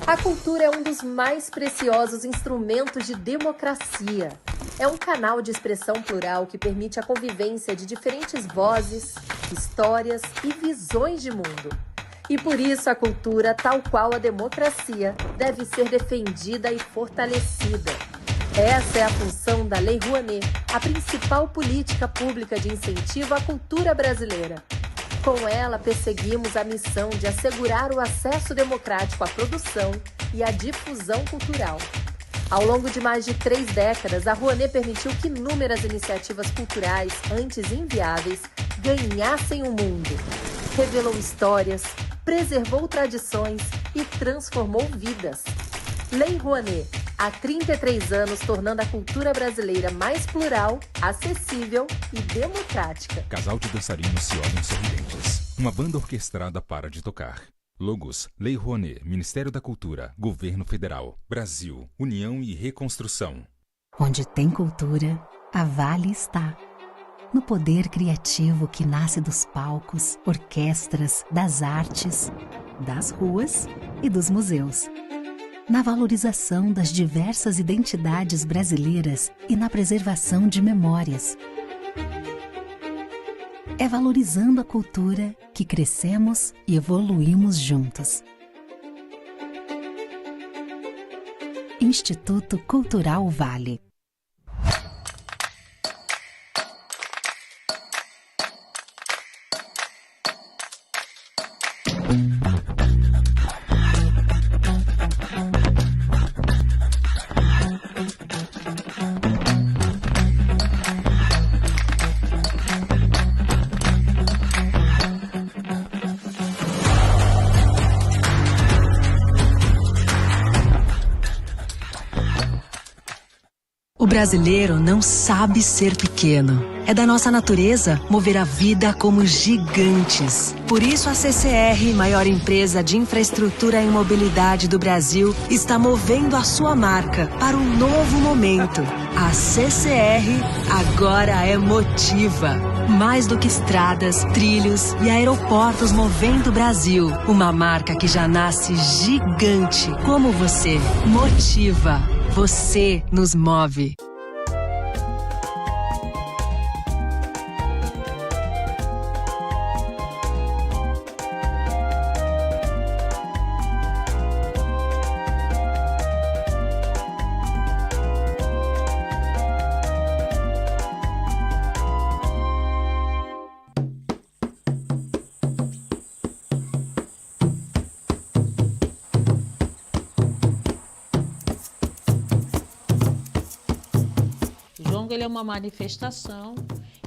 A cultura é um dos mais preciosos instrumentos de democracia. É um canal de expressão plural que permite a convivência de diferentes vozes, histórias e visões de mundo. E por isso a cultura, tal qual a democracia, deve ser defendida e fortalecida. Essa é a função da Lei Rouanet, a principal política pública de incentivo à cultura brasileira. Com ela, perseguimos a missão de assegurar o acesso democrático à produção e à difusão cultural. Ao longo de mais de 3 décadas, a Rouanet permitiu que inúmeras iniciativas culturais, antes inviáveis, ganhassem o mundo. Revelou histórias, preservou tradições e transformou vidas. Lei Rouanet, há 33 anos, tornando a cultura brasileira mais plural, acessível e democrática. Casal de dançarinos se olham sorridentes. Uma banda orquestrada para de tocar. Logos: Lei Rouanet, Ministério da Cultura, Governo Federal, Brasil, União e Reconstrução. Onde tem cultura, a Vale está. No poder criativo que nasce dos palcos, orquestras, das artes, das ruas e dos museus. Na valorização das diversas identidades brasileiras e na preservação de memórias. É valorizando a cultura que crescemos e evoluímos juntos. Instituto Cultural Vale. O brasileiro não sabe ser pequeno. É da nossa natureza mover a vida como gigantes. Por isso a CCR, maior empresa de infraestrutura e mobilidade do Brasil, está movendo a sua marca para um novo momento. A CCR agora é Motiva. Mais do que estradas, trilhos e aeroportos movendo o Brasil. Uma marca que já nasce gigante, como você. Motiva. Você nos move. Ele é uma manifestação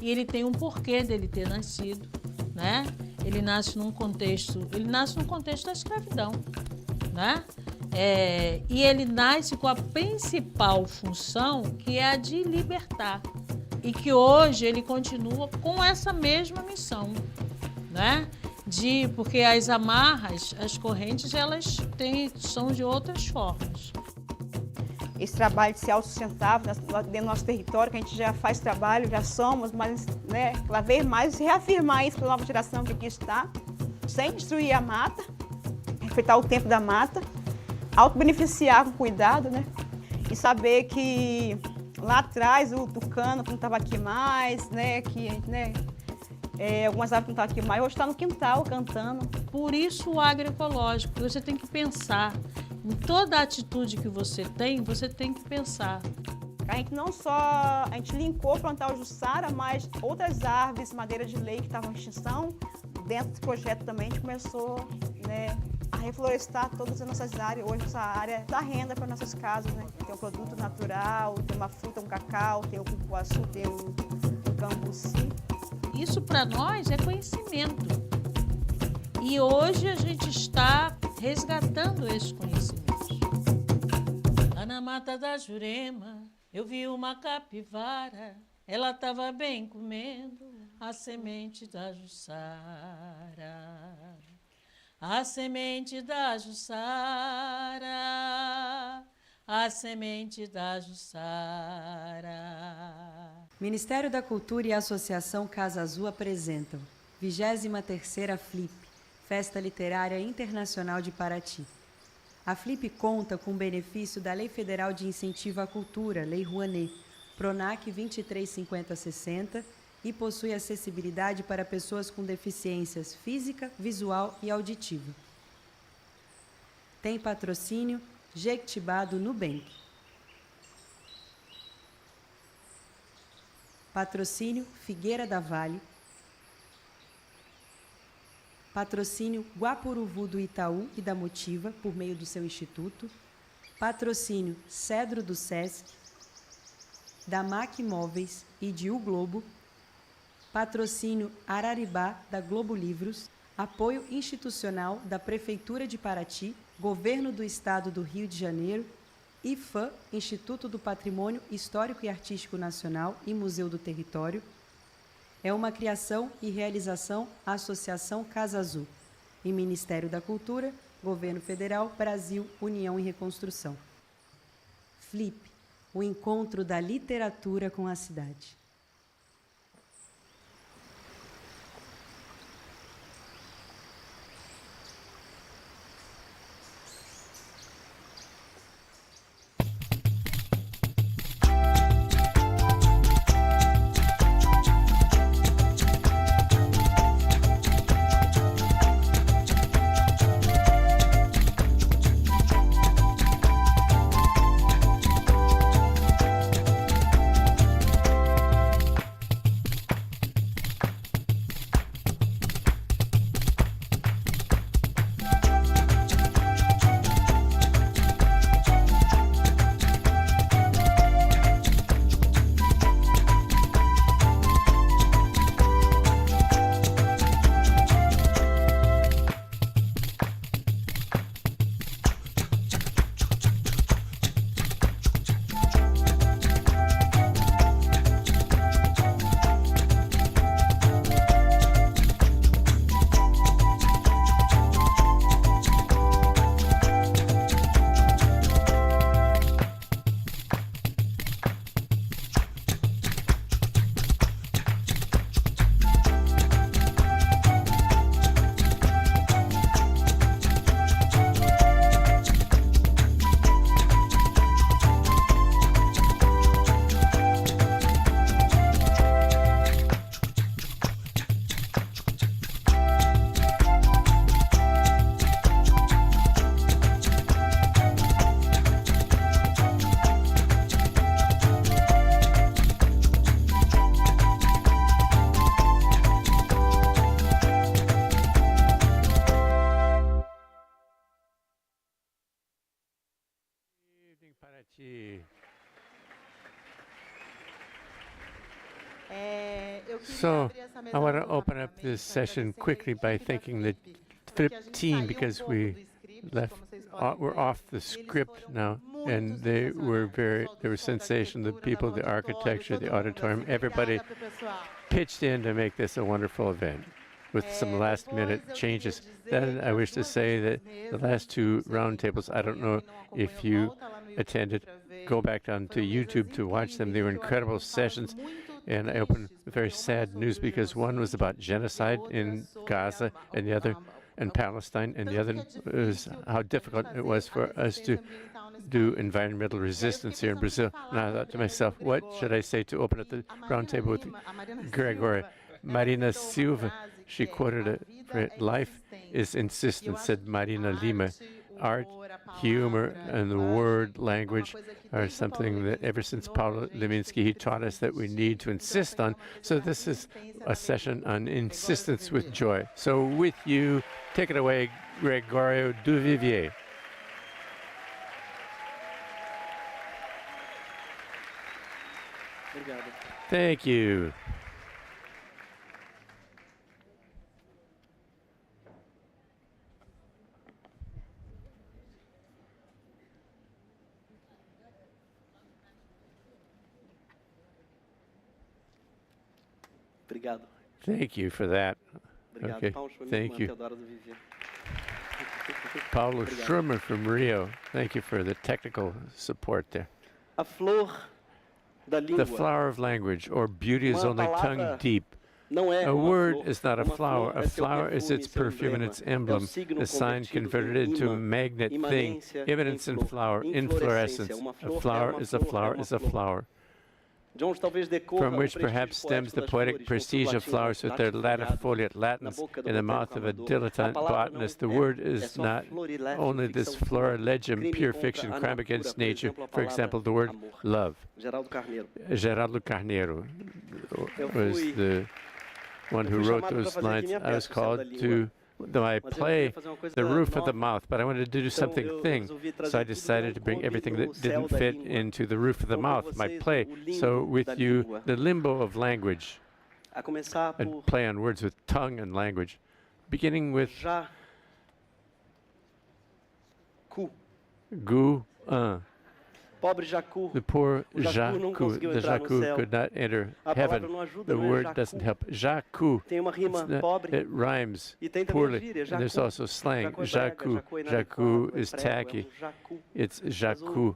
e ele tem um porquê dele ter nascido, né? Ele nasce num contexto da escravidão, né? E ele nasce com a principal função, que é a de libertar, e que hoje ele continua com essa mesma missão, né? Porque as amarras, as correntes, elas são de outras formas. Esse trabalho de se autossustentar dentro do nosso território, que a gente já faz trabalho, já somos, mas cada vez mais reafirmar isso para a nova geração que aqui está, sem destruir a mata, respeitar o tempo da mata, auto-beneficiar com cuidado, né? E saber que lá atrás o tucano não estava aqui mais, né? Algumas aves não estavam aqui mais, hoje está no quintal cantando. Por isso o agroecológico, você tem que pensar. Em toda a atitude que você tem que pensar. A gente não só, a gente linkou plantar o jussara, mas outras árvores, madeira de lei que estavam em extinção, dentro desse projeto também a gente começou a reflorestar todas as nossas áreas. Hoje essa área dá renda para nossas casas, né? Tem um produto natural, tem uma fruta, um cacau, tem o cupuaçu, tem o cambuci. Isso para nós é conhecimento. E hoje a gente está resgatando esses conhecimentos. Lá na mata da Jurema, eu vi uma capivara. Ela estava bem comendo a semente da jussara. A semente da jussara. A semente da jussara. Ministério da Cultura e a Associação Casa Azul apresentam 23ª Flip, Festa Literária Internacional de Paraty. A Flip conta com o benefício da Lei Federal de Incentivo à Cultura, Lei Rouanet, PRONAC 235060, e possui acessibilidade para pessoas com deficiências física, visual e auditiva. Tem patrocínio Jequitibá do Nubank. Patrocínio Figueira da Vale. Patrocínio Guapuruvu do Itaú e da Motiva, por meio do seu instituto. Patrocínio Cedro do Sesc, da MAC Móveis e de O Globo. Patrocínio Araribá, da Globo Livros. Apoio institucional da Prefeitura de Paraty, Governo do Estado do Rio de Janeiro, IFAM, Instituto do Patrimônio Histórico e Artístico Nacional e Museu do Território. É uma criação e realização Associação Casa Azul e Ministério da Cultura, Governo Federal, Brasil, União e Reconstrução. Flip, o encontro da literatura com a cidade. So I want to open up this session quickly by thanking the Flip team, because we we're off the script now, and they were sensational. The people, the architecture, the auditorium, everybody pitched in to make this a wonderful event with some last-minute changes. Then I wish to say that the last two roundtables, I don't know if you attended, go back onto YouTube to watch them. They were incredible sessions. And I opened with very sad news, because one was about genocide in Gaza, and the other in Palestine, and the other was how difficult it was for us to do environmental resistance here in Brazil. And I thought to myself, what should I say to open up the roundtable with Gregorio? Marina Silva, she quoted it, for life is insistence, said Marina Lima. Art, humor, and the word language are something that ever since Paulo Leminski, he taught us that we need to insist on. So this is a session on insistence with joy. So with you, take it away, Gregorio Duvivier. Thank you. Thank you for that. Okay, thank you. Paulo Schurman from Rio. Thank you for the technical support there. The flower of language, or beauty is only tongue deep. A word is not a flower. A flower is its perfume and its emblem, the sign converted into magnet thing, evidence in flower, inflorescence. A flower is a flower is a flower. From which perhaps stems the poetic prestige of flowers with their latifoliate Latins in the mouth of a dilettante botanist. The word is not only this florilegium, pure fiction, crime against nature. For example, the word love. Geraldo Carneiro was the one who wrote those lines. I was called to my play, The Roof of the Mouth, but I wanted to do something so I decided to bring everything that didn't fit into The Roof of the Mouth, my play. So with you, the limbo of language, and play on words with tongue and language, beginning with gu, the poor Jacu, the Jacu could not enter heaven. The word doesn't help. Jacu, it rhymes poorly. And there's also slang. Jacu, Jacu is tacky. It's Jacu.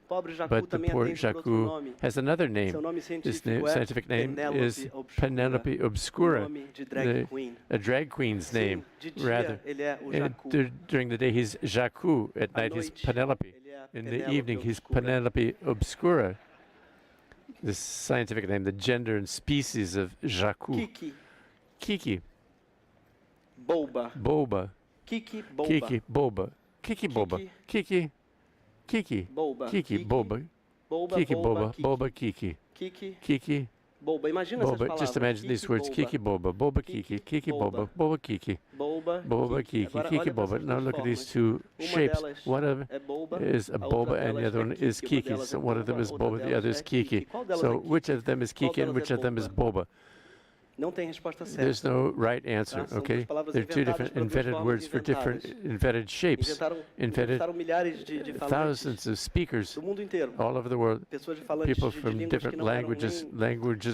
But the poor Jacu has another name. His scientific name is Penelope Obscura, a drag queen's name, rather. During the day, he's Jacu. At night, he's Penelope. In the evening, he's Penelope Obscura, the scientific name, the gender and species of Jacu. Kiki. Boba. Boba. Kiki Boba. Kiki Boba. Kiki Boba. Kiki. Kiki. Boba. Kiki Boba. Kiki Boba. Boba Kiki. Kiki. Boba. Just imagine these words: Kiki Boba, Boba Kiki, Kiki Boba, Boba Kiki, Boba Kiki, Kiki Boba. Now look at these two shapes. One of them is a boba, and the other one is Kiki. So one of them is boba, the other is Kiki. So which of them is Kiki and which of them is boba? There's no right answer, okay? There are two different invented words for different invented shapes. Invented thousands of speakers all over the world. People from different languages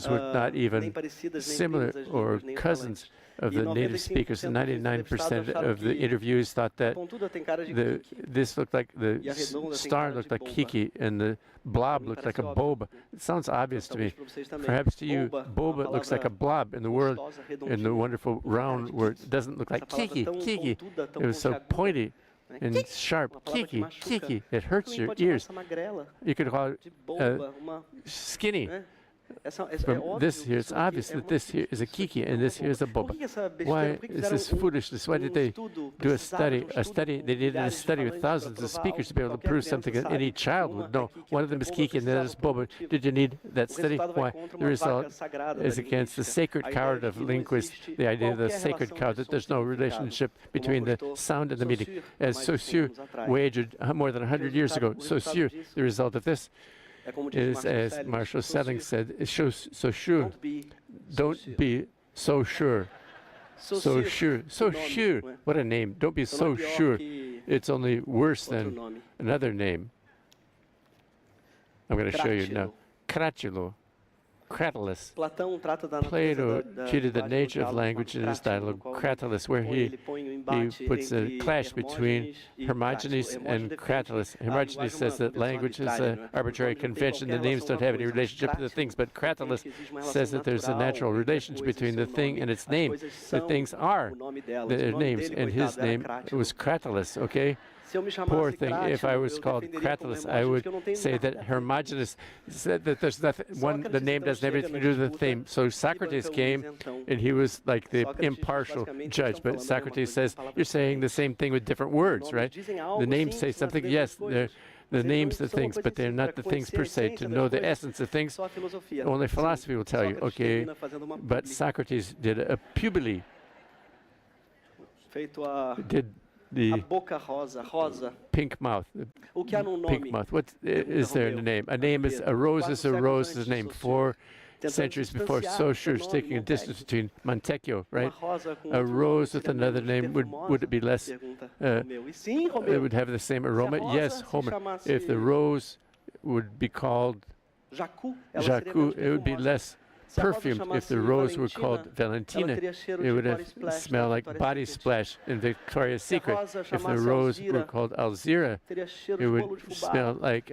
were not even similar or cousins of the native speakers. And 99% of the interviewees thought that this looked like the star looked like Kiki and the blob looked like a boba. It sounds obvious to me. Perhaps to you, boba looks like a blob in the world, in the wonderful round word. It doesn't look like Kiki, Kiki. It was so pointy and sharp. Kiki, Kiki. It hurts your ears. You could call it skinny. From this here, it's obvious that this here is a Kiki and this here is a boba. Why is this foolishness? Why did they do a study? They did a study with thousands of speakers to be able to prove something that any child would know. One of them is Kiki and the other is boba. Did you need that study? Why? The result is against the sacred coward of linguists, the idea of the sacred cow, that there's no relationship between the sound and the meaning. As Saussure wagered more than 100 years ago, Saussure, the result of this is, as Marshall Selling said, it shows so sure. Don't be so sure. So sure. So sure. What a name. Don't be so sure. It's only worse than another name. I'm going to show you now. Cratilo. Cratylus. Plato treated the nature of language in his dialogue, Cratylus, where he puts a clash between Hermogenes and Cratylus. Hermogenes says that language is an arbitrary convention. The names don't have any relationship to the things, but Cratylus says that there's a natural relationship between the thing and its name. The things are their names, and his name was Cratylus, okay? Poor thing. If I was called Cratylus, I would say that Hermogenes said that there's nothing, the name doesn't have anything to do with the theme. So Socrates came, and he was like the impartial judge. But Socrates says, you're saying the same thing with different words, right? The names say something. Yes, they're the names of things, but they're not the things per se. To know the essence of things, only philosophy will tell you. Okay, but Socrates did a pubili. Did the pink mouth. Pink mouth. What is there in the name? A name is a rose is a rose is a name. 4 centuries before Saussure, taking a distance between Montecchio, right? A rose with another name, would it be less? It would have the same aroma? Yes, Homer. If the rose would be called Jacu, it would be less perfumed. If the rose were called Valentina, it would have smell like body splash in Victoria's Secret. If the rose were called Alzira, it would smell like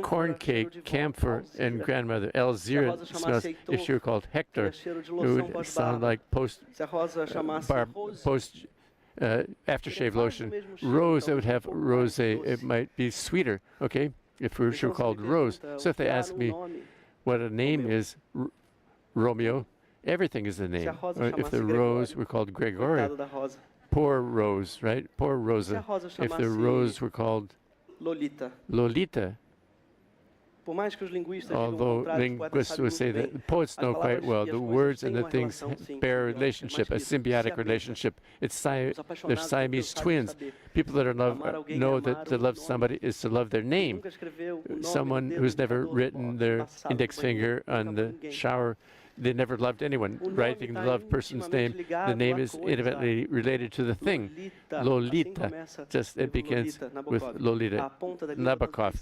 corn cake, camphor, and grandmother. Alzira smells. If she were called Hector, it would sound like aftershave lotion. Rose, it would have rosé. It might be sweeter, okay, if she were called Rose. So if they ask me what a name is, Romeo, everything is a name. If the rose were called Gregorio, poor Rose, right? Poor Rosa. If the rose were called Lolita, although linguists would say that the poets know quite well, the words and the things bear a relationship, a symbiotic relationship. They're Siamese twins. People that are in love know that to love somebody is to love their name. Someone who's never written their index finger on the shower, they never loved anyone. Writing the loved person's name, the name is intimately related to the thing. Lolita, it begins with Lolita. Nabokov,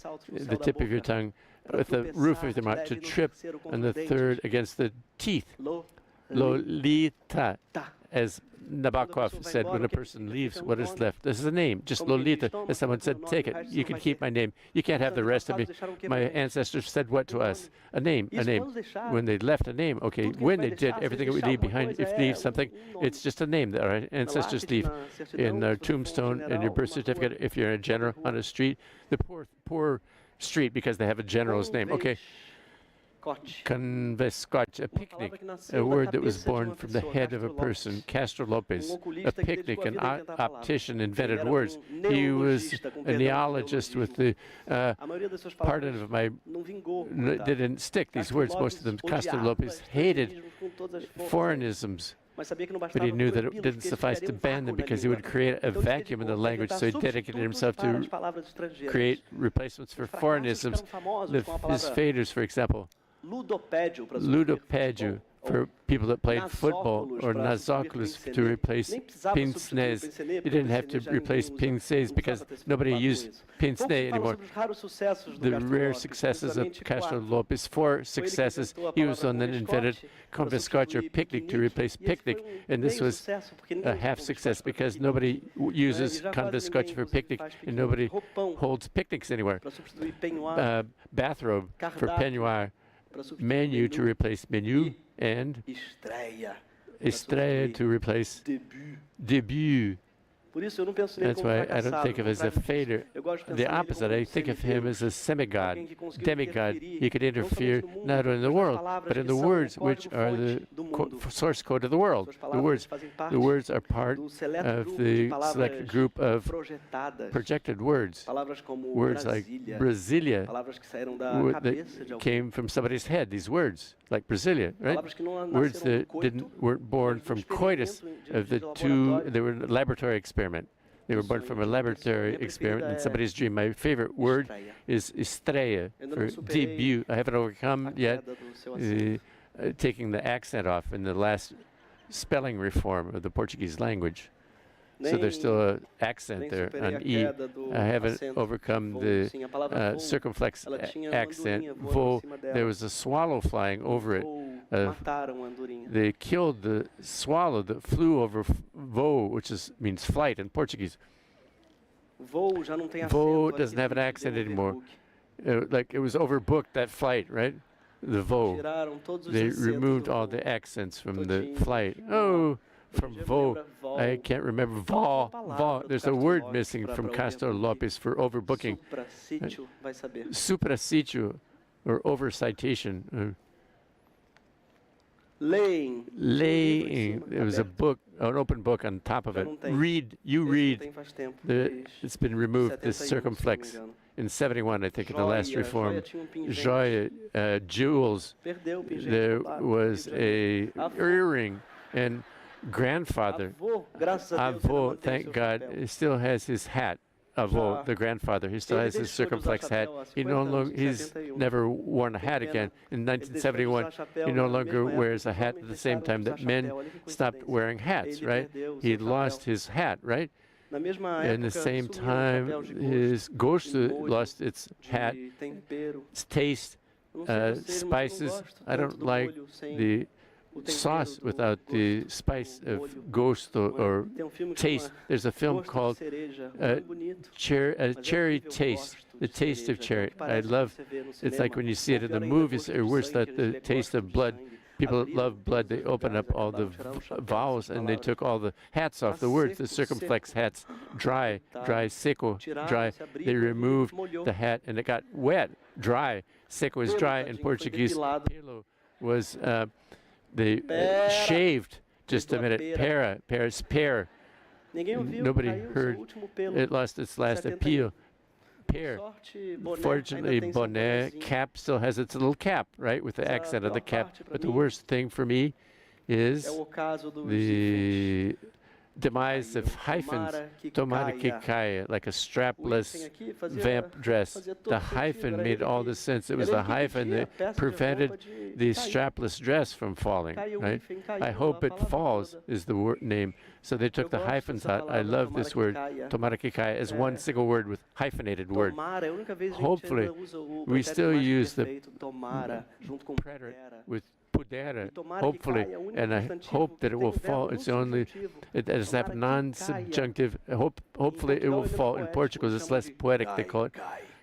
the tip of your tongue, with the roof of your mouth, to trip, and the third against the teeth. Lolita, as Nabokov said, when a person leaves, what is left? This is a name, just Lolita. As someone said, take it. You can keep my name. You can't have the rest of me. My ancestors said what to us? A name, a name. When they left a name, okay, when they did, everything that we leave behind, if they leave something, it's just a name that our ancestors leave. In their tombstone, in your birth certificate, if you're a general on a street, the poor street, because they have a general's name. Okay. Convescote, a picnic, a word that was born from the head of a person, Castro Lopez. A picnic, an optician invented words. He was a neologist with the, pardon of my, didn't stick, these words, most of them. Castro Lopez hated foreignisms. But he knew that it didn't suffice to ban them because he would create a vacuum in the language, so he dedicated himself to create replacements for foreignisms. His faders, for example. Ludopédio for people that played football, or nasóculos to replace pince-nez. You didn't have to replace pince-nez because nobody used pince-nez anymore. The rare successes of Castro Lopez, 4 successes. He was the one that invented convescote, or picnic, to replace picnic, and this was a half success because nobody uses convescote for picnic and nobody holds picnics anywhere. Bathrobe for peignoir. Menu to replace menu, and estreia to replace debut. That's why I don't think of him as a fader. The opposite, I think of him as a demigod. He could interfere not only in the world, but in the words, which are the source code of the world. The words are part of the select group of projected words. Words like Brasilia, that came from somebody's head, these words, like Brasilia, right? Words that weren't born from coitus of the two, they were a laboratory experiment. They were born from a laboratory experiment in somebody's dream. My favorite word is estreia, for debut. I haven't overcome yet taking the accent off in the last spelling reform of the Portuguese language. So there's still an accent there on E. I haven't overcome the circumflex accent. Vo, there was a swallow flying over it. They killed the swallow that flew over vo, which means flight in Portuguese. Vo doesn't have an accent anymore. Like it was overbooked, that flight, right? The vo. They removed all the accents from the flight. Oh, from vo. I can't remember. Va. There's a word missing from Castro Lopez for overbooking. Suprasítio, or over-citation. Laying. There was a book, an open book on top of it. Read. You read. It's been removed, this circumflex. In 71, I think, in the last reform. Joia, jewels. There was a earring. And grandfather, avô, thank God, he still has his hat. Avô, the grandfather, he still has his circumflex hat. He's never worn a hat again. In 1971, he no longer wears a hat at the same time that men stopped wearing hats, right? He lost his hat, right? In the same time, his gosto lost its hat, its taste. spices. I don't like the sauce without the spice of ghost or taste. There's a film called Cherry Taste, The Taste of Cherry. I love, it's like when you see it in the movies, or worse, that the taste of blood. People that love blood, they open up all the vowels and they took all the hats off the words, the circumflex hats, dry, seco, dry. They removed the hat and it got wet, dry. Seco is dry in Portuguese. Pelo was they shaved. Just a minute. Pera is pear. Nobody heard. It lost its last appeal. Pear. Fortunately, Boné cap still has its little cap, right, with the accent of the cap. But the worst thing for me is the demise of hyphens, tomara que caia, like a strapless vamp dress. The hyphen made all the sense. It was the hyphen that prevented the strapless dress from falling, right? I hope it falls is the word name. So they took the hyphens out. I love this word, tomara que caia, as one single word with hyphenated word. Hopefully, we still use the preterite with pudera, hopefully, and I hope that it will fall. It's only, it has that non-subjunctive. Hopefully it will fall. In Portugal, it's less poetic. They call it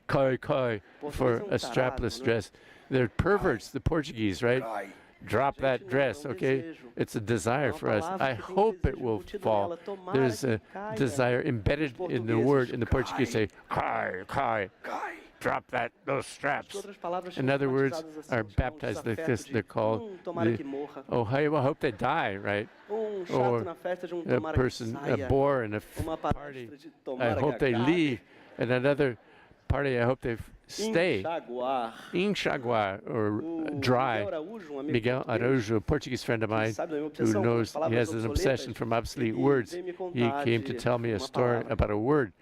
kai for a strapless dress. They're perverts, the Portuguese, right? Drop that dress, okay? It's a desire for us. I hope it will fall. There's a desire embedded in the word. In the Portuguese, say kai. Drop those straps. In other words, are baptized like this. They're called I hope they die, right? Or a person, a boar in a party. I hope they leave. And another party, I hope they stay. Enxaguar, or dry. Miguel Araújo, a Portuguese friend of mine who knows he has an obsession from obsolete words. He came to tell me a story about a word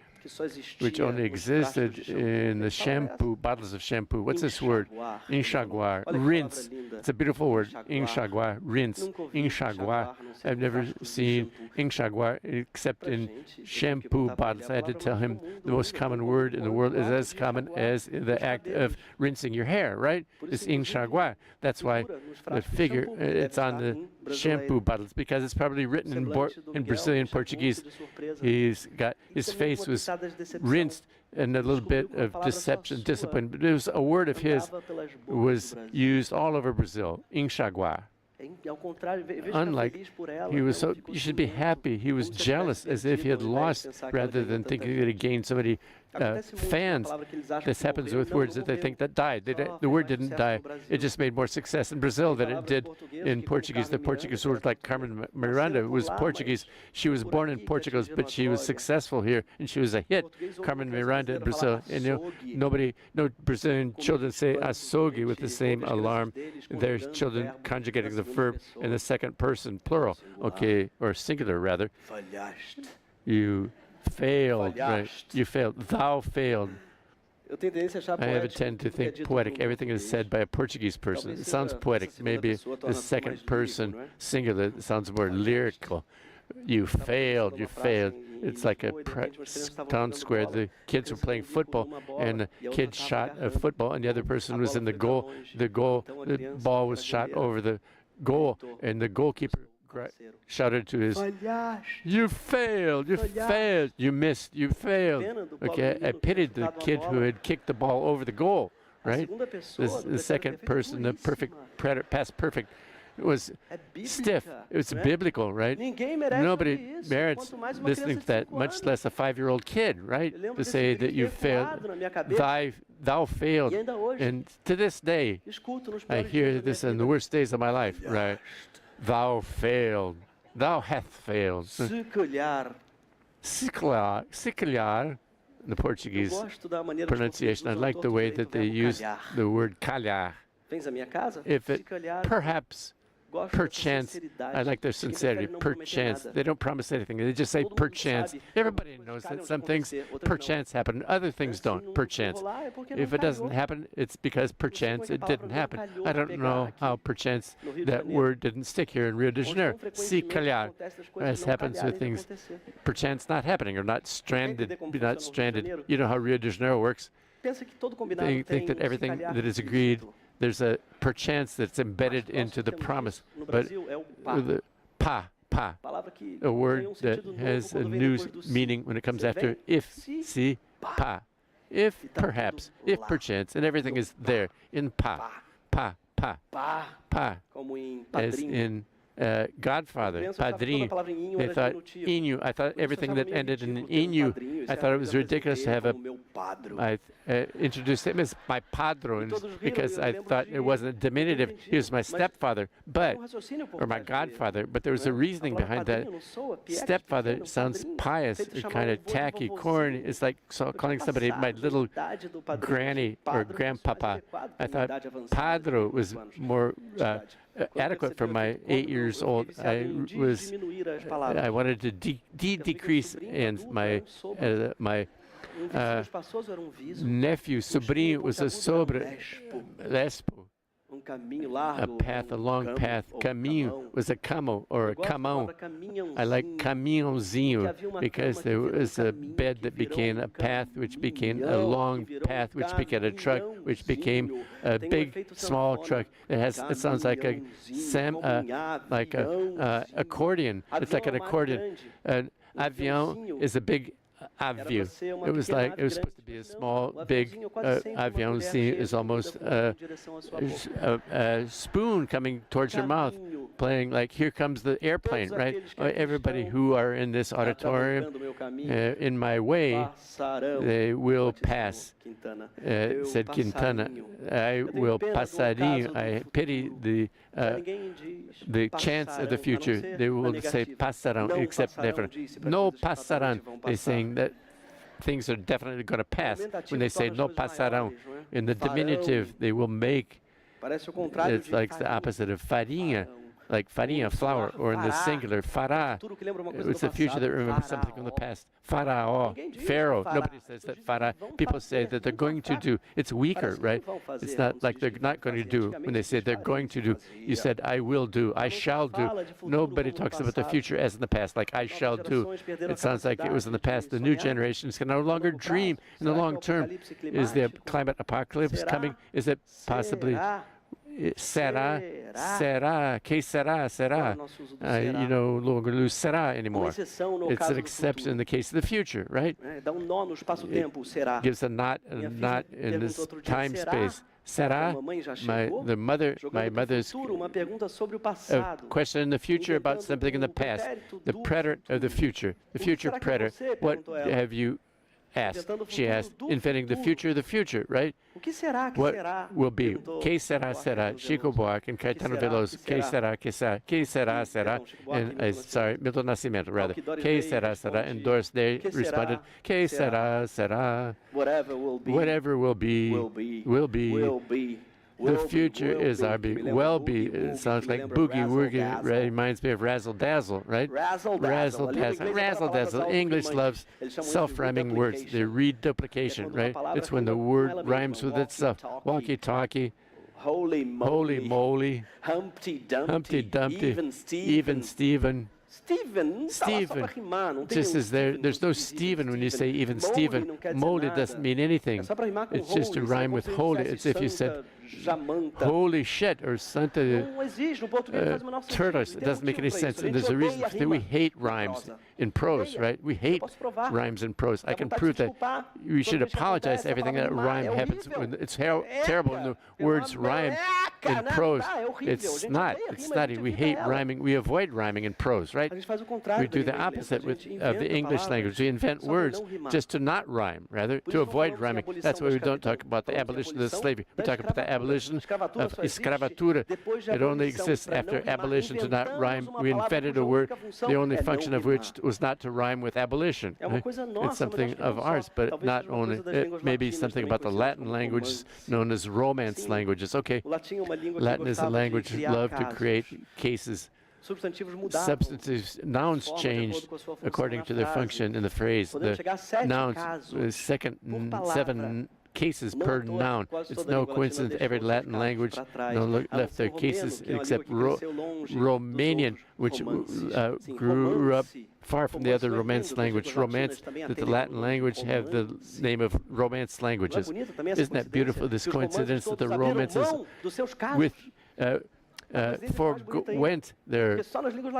which only existed in the shampoo, bottles of shampoo. What's this word? Enxaguar, rinse. It's a beautiful word. Enxaguar, rinse. Enxaguar. I've never seen enxaguar except in shampoo bottles. I had to tell him the most common word in the world is as common as the act of rinsing your hair, right? It's enxaguar. That's why the figure, it's on the shampoo bottles, because it's probably written in Brazilian Portuguese. He's got, his face was rinsed, and a little bit of deception, discipline. But it was a word of his was used all over Brazil, enxaguar. Unlike, he was so, you should be happy. He was jealous, as if he had lost, rather than thinking that he gained so many fans. This happens with words that they think that died. The word didn't die. It just made more success in Brazil than it did in Portuguese. The Portuguese word, like Carmen Miranda, was Portuguese. She was born in Portugal, but she was successful here, and she was a hit. Carmen Miranda in Brazil. And no Brazilian children say açougue with the same alarm. Their children conjugating the verb in the second person, plural, okay, or singular rather. You failed, right? You failed. Thou failed. I have a tendency to think poetic. Everything is said by a Portuguese person. It sounds poetic. Maybe the second person, singular, it sounds more lyrical. You failed. You failed. It's like a town square. The kids were playing football, and the kid shot a football, and the other person was in the goal. The ball was shot over the goal, and the goalkeeper shouted to his, "You failed, you failed, you missed, you failed." Okay, I pitied the kid who had kicked the ball over the goal, right? The second person, the perfect past perfect, was stiff. It was biblical, right? Nobody merits listening to that, much less a 5-year-old kid, right? To say that you failed, thou failed. And to this day, I hear this in the worst days of my life, right? Thou failed. Thou hath failed. Se calhar, the Portuguese pronunciation, I like the way that they use the word calhar. If it perhaps, perchance, I like their sincerity, perchance. They don't promise anything. They just say perchance. Everybody knows that some things perchance happen, other things don't, perchance. If it doesn't happen, it's because perchance it didn't happen. I don't know how perchance that word didn't stick here in Rio de Janeiro. Se calhar, as happens with things perchance not happening or not stranded, You know how Rio de Janeiro works. They think that everything that is agreed, there's a perchance that's embedded into the promise. But the pa, a word that has a new meaning when it comes after if, si, pa. If, perhaps, if, perchance, and everything is there in pa, as in Godfather, padrinho. They thought inho. I thought everything that ended in inho, I thought it was ridiculous to have I introduced him as my padro because I thought it wasn't a diminutive. He was my stepfather, or my godfather. But there was a reasoning behind that. Stepfather sounds pious, kind of tacky, corny. It's like calling somebody my little granny or grandpapa. I thought padro was more adequate for my 8 years old. I wanted to decrease, and my nephew, sobrinho, was a lespo. A path, a long path. Caminho was a camo or a camão. I like caminhãozinho because there was a bed that became a path, which became a long path, which became a truck, which became a big, small truck. It sounds like a accordion. It's like an accordion. An avião is a big avião. It was supposed to be a small, big aviãozinho is almost a spoon coming towards your mouth, playing like here comes the airplane, right? Everybody who are in this auditorium, in my way, they will pass, said Quintana. I will passarinho. I pity the chance of the future. They will say passarão, except never. No passarão. They're saying that things are definitely going to pass. When they say no passarão, in the diminutive, they will make. It's like the opposite of farinha, like farinha, flour, or in the singular, fará. It's the future that remembers something from the past. Faraó, Pharaoh. Nobody says that fará. People say that they're going to do. It's weaker, right? It's not like they're not going to do. When they say they're going to do, you said, I will do, I shall do. Nobody talks about the future as in the past, like I shall do. It sounds like it was in the past. The new generations can no longer dream in the long term. Is there climate apocalypse coming? Is it possibly... Será, que será? You no longer lose será anymore. It's an exception in the case of the future, right? It gives a knot in this time space. Será? My mother's question in the future about something in the past. The predator of the future predator. What have you asked? She asked, inventing the future, right? What will be? Que será? Chico Buarque and Caetano Veloso. Que será? And, sorry, Milton Nascimento, rather. Que será? And Doris Day responded, que será? Whatever will be. The future is our be. Will be. It sounds like boogie woogie. Reminds me of razzle dazzle, right? Razzle dazzle. English loves self-rhyming words. The reduplication, right? It's when the word rhymes with itself. Walkie talkie. Holy moly. Humpty Dumpty. Even Stephen. Just as there's no Stephen when you say even Stephen. Moldy doesn't mean anything. It's just to rhyme with holy. It's if you said holy shit or Santa Turtles. It doesn't make any sense. And there's a reason that we hate rhymes in prose, right? We hate rhymes in prose. I can prove that we should apologize to everything that rhyme happens. When it's terrible when the words rhyme in prose. It's not. It's snotty. We hate rhyming. We avoid rhyming in prose, right? We do the opposite of the English language. We invent words just to not rhyme, rather, to avoid rhyming. That's why we don't talk about the abolition of slavery. We talk about the abolition of escravatura. It only exists after abolition to not rhyme. We invented a word, the only function of which was not to rhyme with abolition. It's something of ours, but not only. It may be something about the Latin language known as Romance languages. Okay, Latin is a language loved to create cases. Substantives, nouns changed according to their function in the phrase. The nouns, seven cases per noun. It's no coincidence every Latin language left their cases except Romanian, which grew up far from the other Romance language. Romance, that the Latin language have the name of Romance languages. Isn't that beautiful, this coincidence that the Romances forwent their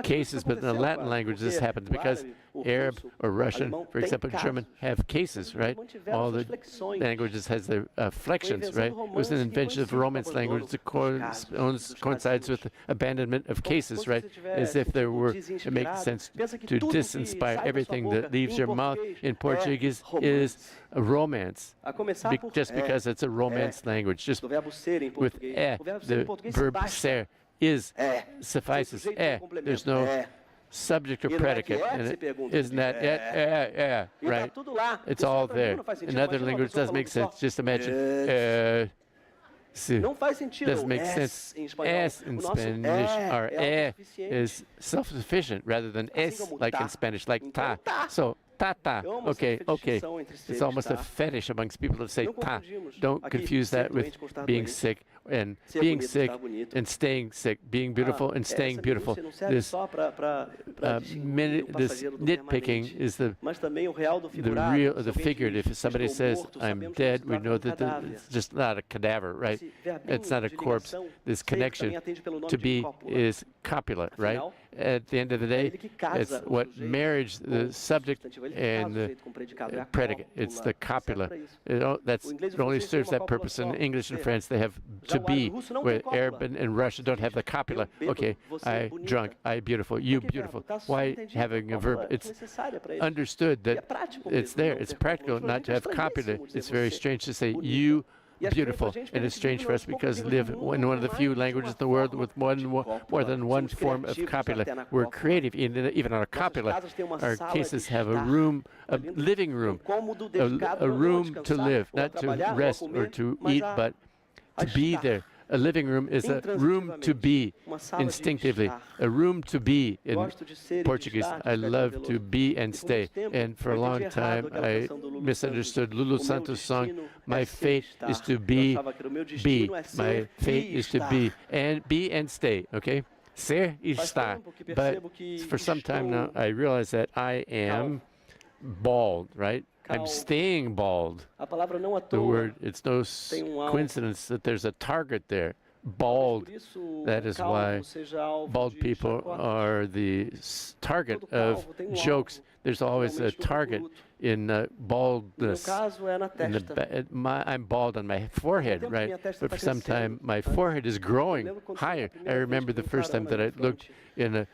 cases, but in the Latin language this happens because Arab or Russian, for example, German, have cases, right? All the languages has their flexions, right? It was an invention of the Romance language that coincides with the abandonment of cases, right? As if there were, it makes sense to disinspire everything that leaves your mouth in Portuguese is a romance, just because it's a Romance language. Just with the verb ser is suffices. There's no subject or predicate, and isn't that right? It's all there. In other languages, doesn't make sense. Just imagine. Doesn't make sense. S in Spanish, or is self-sufficient rather than es like in Spanish, like ta. So ta. Okay. It's almost a fetish amongst people to say ta. Don't confuse that with being sick and being sick and staying sick, being beautiful and staying beautiful. This nitpicking is the real, the figurative. If somebody says, I'm dead, we know that it's just not a cadaver, right? It's not a corpse. This connection to be is copula, right? At the end of the day, it's what marriage, the subject and the predicate. It's the copula. It only serves that purpose. In English and French, they have to be, where Arab and Russian don't have the copula. Okay, I drunk, I beautiful, you beautiful. Why having a verb? It's understood that it's there. It's practical not to have copula. It's very strange to say you beautiful, and it's strange for us because we live in one of the few languages in the world with more than one form of copula. We're creative, even on a copula. Our cases have a room, a living room, a room to live, not to rest or to eat, but to be there. A living room is a room to be, instinctively. A room to be in Portuguese. I love to be and stay. And for a long time, I misunderstood Lulu Santos' song, My Fate is to be. My fate is to be and stay, okay? Ser e estar. But for some time now, I realize that I am bald, right? I'm staying bald. The word, it's no coincidence that there's a target there. Bald. That is why bald people are the target of jokes. There's always a target in baldness. I'm bald on my forehead, right? But for some time, my forehead is growing higher. I remember the first time that I looked in a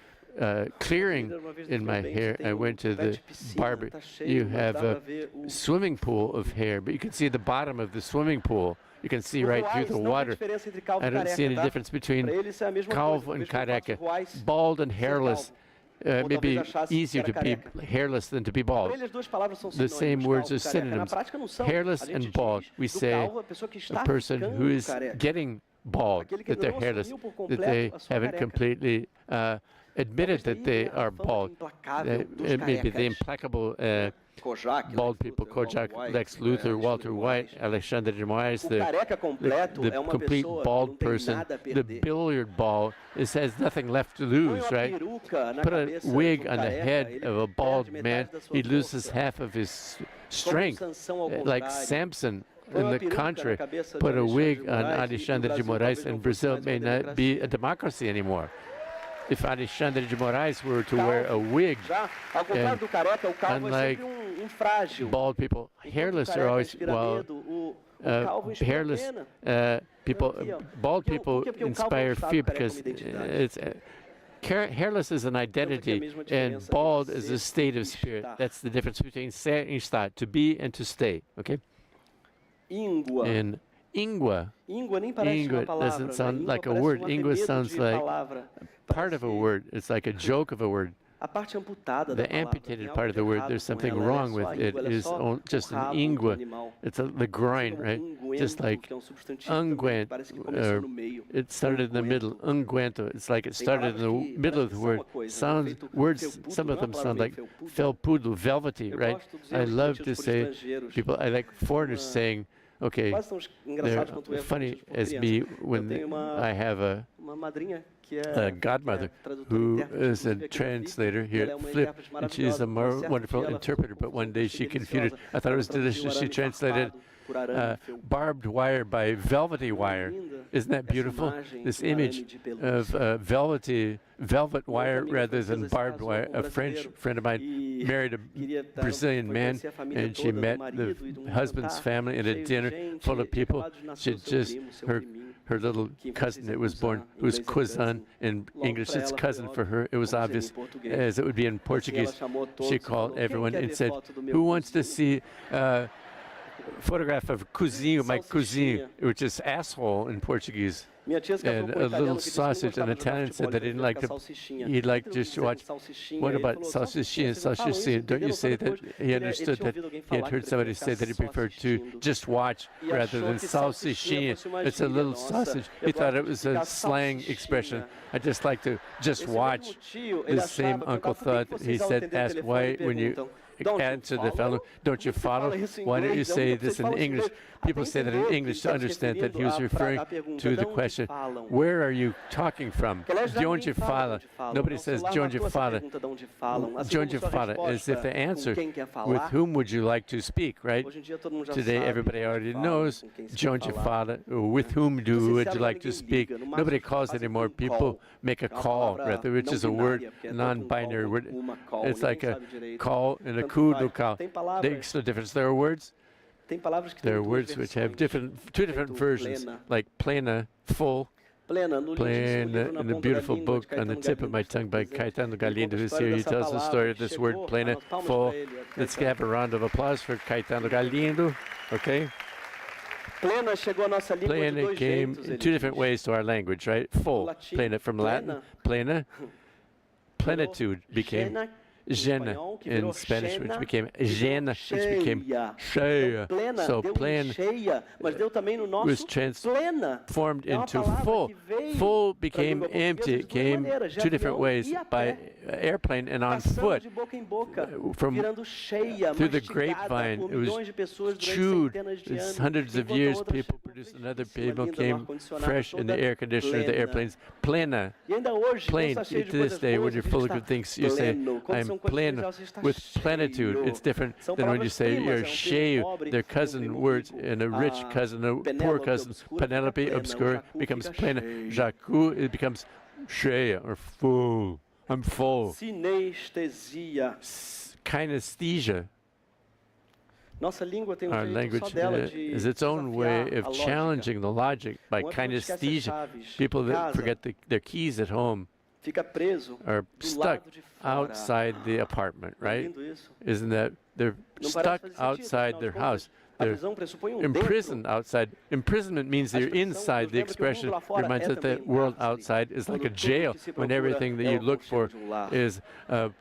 clearing in my hair. I went to the barber. You have a swimming pool of hair, but you can see the bottom of the swimming pool. You can see right through the water. I don't see any difference between calvo and careca. Bald and hairless. Maybe easier to be hairless than to be bald. The same words are synonyms. Hairless and bald. We say a person who is getting bald, that they're hairless, that they haven't completely admitted that they are bald. Maybe the implacable bald people, Kojak, Lex Luthor, Walter White, Alexandre de Moraes, the complete bald person, the billiard ball, it has nothing left to lose, right? Put a wig on the head of a bald man, he loses half of his strength, like Samson. In the contrary, put a wig on Alexandre de Moraes, and Brazil may not be a democracy anymore. If Alexandre de Moraes were to wear a wig, and unlike bald people, hairless are always, hairless people, bald people inspire fear because it's hairless is an identity, and bald is a state of spirit. That's the difference between ser and estar, to be and to stay, okay? And Ingua doesn't sound like a word. Ingua sounds like part of a word. It's like a joke of a word. The amputated part of the word, there's something wrong with it. It is just an ingua. It's the groin, right? Just like unguent. It started in the middle. Unguento. It's like it started in the middle of the word. Words, some of them sound like felpudo, velvety, right? I love to say, I like foreigners saying, Okay, they're funny as me when I have a godmother who is a translator here at Flip, and she's a more wonderful interpreter, but one day she confused. I thought it was delicious. She translated barbed wire by velvety wire. Isn't that beautiful? This image of velvet wire rather than barbed wire. A French friend of mine married a Brazilian man, and she met the husband's family at a dinner full of people. She just, her little cousin that was born, who was cousin in English, it's cousin for her. It was obvious, as it would be in Portuguese. She called everyone and said, "Who wants to see photograph of cozinho, my cozinho," which is asshole in Portuguese. And a little sausage. An Italian said that he'd like to watch. What about salsichinha? Salsichinha. Don't you say that he understood that he had heard somebody say that he preferred to just watch rather than salsichinha? It's a little sausage. He thought it was a slang expression. I just like to just watch. The same uncle thought, he said, asked why when you answer the fellow, don't you follow? Why don't you say this in English? People say that in English to understand that he was referring to the question, where are you talking from? De onde fala? Nobody says de onde fala. De onde fala is if the answer, with whom would you like to speak, right? Today everybody already knows de onde fala, with whom would you like to speak? Nobody calls anymore. People make a call, rather, which is a word, non-binary word. It's like a call and a coup local. Makes no difference. There are words which have two different versions, like plena, full. Plena, in the beautiful book On the Tip of My Tongue by Caetano Galindo, who's here. He tells the story of this word, plena, full. Let's have a round of applause for Caetano Galindo, okay? Plena came in two different ways to our language, right? Full, plena from Latin, plena. Plenitude became Jena in Spanish, which became Jena, which became cheia. So plain was transformed into full. Full became empty. It came two different ways, by airplane and on foot. Through the grapevine, it was chewed. It's hundreds of years, people produced another people came fresh in the air conditioner of the airplanes. Plena, plain. To this day, when you're full of good things, you say, I'm plain with plenitude. It's different than when you say you're cheio. They're cousin words, and a rich cousin, a poor cousin. Penelope, obscure, becomes plena. Jacu, it becomes cheia, or full. I'm full. Kinesthesia. Our language is its own way of challenging the logic by kinesthesia. People that forget their keys at home are stuck outside the apartment, right? Isn't that? They're stuck outside their house. They're imprisoned outside. Imprisonment means that you're inside. The expression reminds us that the world outside is like a jail, when everything that you look for is a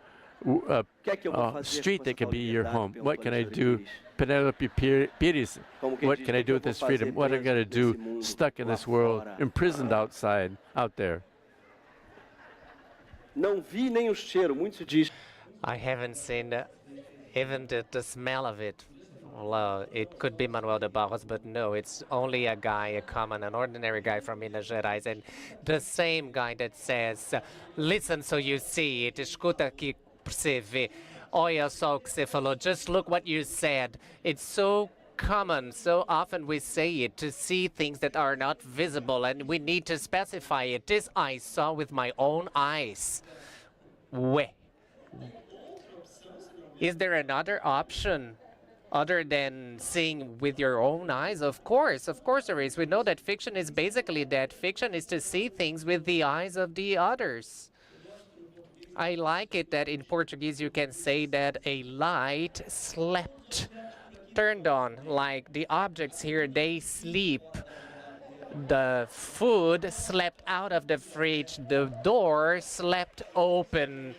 street that can be your home. What can I do? Penelope Pires, what can I do with this freedom? What am I going to do stuck in this world, imprisoned outside, out there? I haven't seen even the smell of it. Well, it could be Manuel de Barros, but no, it's only a guy, an ordinary guy from Minas Gerais, and the same guy that says, listen so you see it, escuta aqui pra você ver. Olha só o que você falou, just look what you said. It's so common, so often we say it to see things that are not visible, and we need to specify it. This I saw with my own eyes. Ué. Is there another option other than seeing with your own eyes? Of course there is. We know that fiction is basically that. Fiction is to see things with the eyes of the others. I like it that in Portuguese you can say that a light slept, turned on, like the objects here, they sleep. The food slept out of the fridge, the door slept open,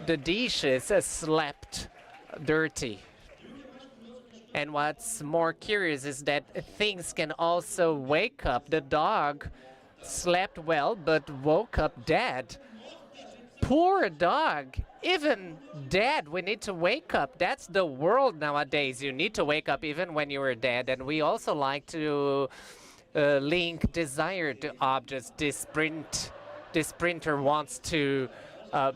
the dishes slept dirty. And what's more curious is that things can also wake up. The dog slept well, but woke up dead. Poor dog. even dead, we need to wake up. That's the world nowadays. You need to wake up even when you are dead. And we also like to link desire to objects. This printer wants to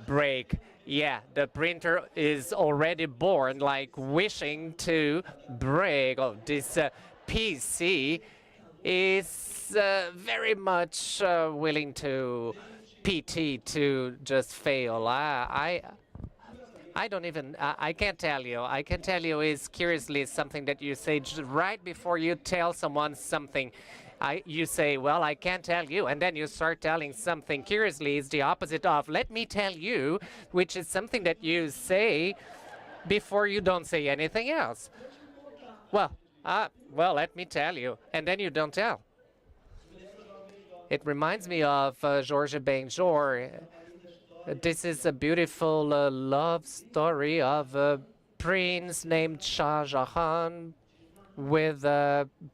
break. Yeah, the printer is already born, like wishing to break. Oh, this PC is very much willing to PT to just fail. I don't even, I can't tell you. I can tell you is curiously something that you say right before you tell someone something. You say, well, I can't tell you, and then you start telling something. Curiously is the opposite of let me tell you, which is something that you say before you don't say anything else. Well, let me tell you, and then you don't tell. It reminds me of Georges Benjor. This is a beautiful love story of a prince named Shah Jahan with